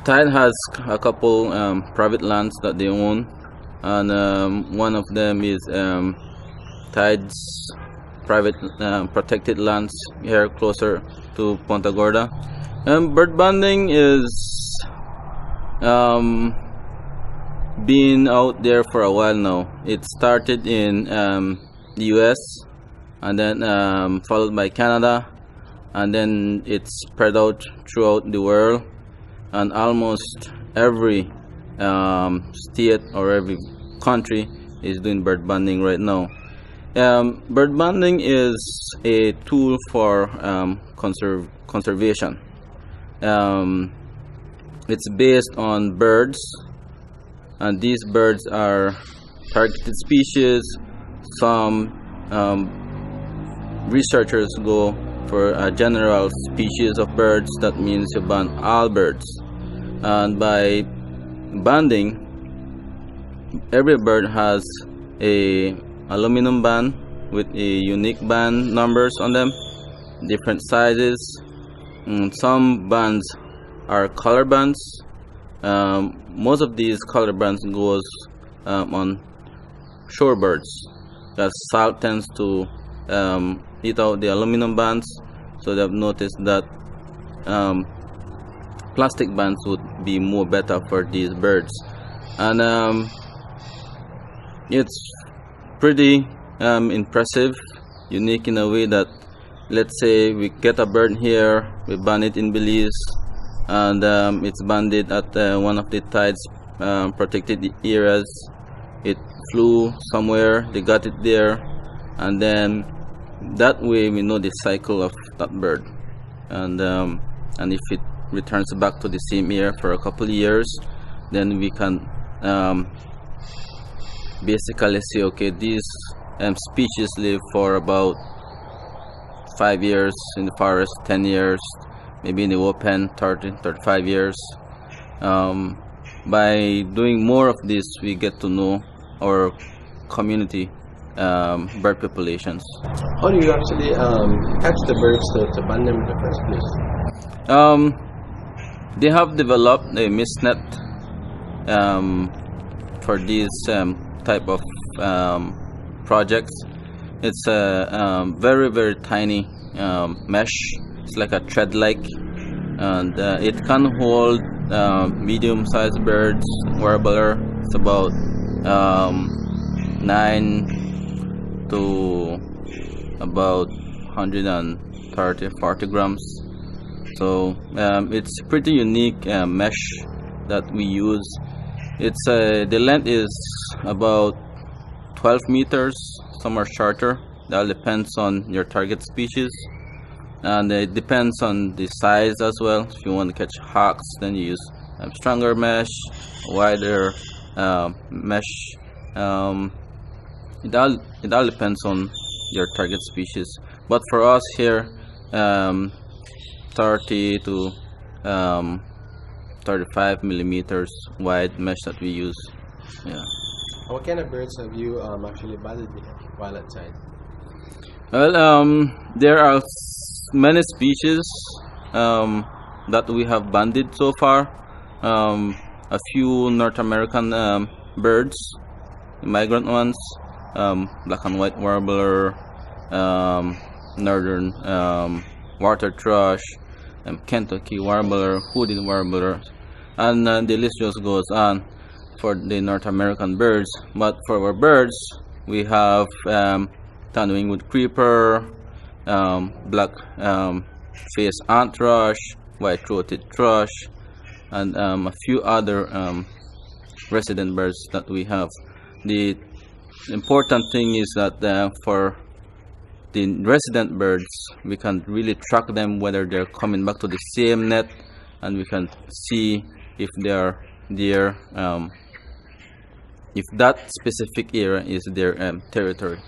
Tide has a couple private lands that they own, and one of them is Tide's private protected lands here closer to Punta Gorda. Bird banding is been out there for a while now. It started in the US, and then followed by Canada, and then it spread out throughout the world, and almost every state or every country is doing bird banding right now. Bird banding is a tool for conservation. It's based on birds, and these birds are targeted species. Some researchers go for a general species of birds. That means you ban all birds, and by banding, every bird has a aluminum band with a unique band numbers on them, different sizes. Some bands are color bands. Most of these color bands goes on shorebirds, because salt tends to eat out the aluminum bands, so they've noticed that plastic bands would be more better for these birds. And it's pretty impressive, unique in a way that, let's say we get a bird here, we band it in Belize, and it's banded at one of the Tide's protected areas. It flew somewhere, they got it there, and then that way we know the cycle of that bird, and if it returns back to the same area for a couple of years, then we can basically say, okay, these species live for about 5 years in the forest, 10 years, maybe in the open 35 years. By doing more of this, we get to know our community bird populations. How do you actually catch the birds to band them in the first place? They have developed a mist net for these type of projects. It's a very, very tiny mesh. It's like a thread-like, and it can hold medium-sized birds. Warbler, it's about 9 to about 130-40 grams. So it's pretty unique mesh that we use. It's the length is about 12 meters. Some are shorter. That all depends on your target species, and it depends on the size as well. If you want to catch hawks, then you use stronger mesh, wider mesh. It all depends on your target species. But for us here, 30 to 35 millimeters wide mesh that we use. Yeah. What kind of birds have you actually banded while at Tide? Well, there are many species that we have banded so far. A few North American birds, migrant ones, black and white warbler, northern water thrush, Kentucky warbler, hooded warbler, and the list just goes on for the North American birds. But for our birds, we have tan-winged creeper, black face ant thrush, white-throated thrush, and a few other resident birds that we have. The important thing is that for the resident birds, we can really track them, whether they're coming back to the same net, and we can see if they are there, if that specific area is their territory.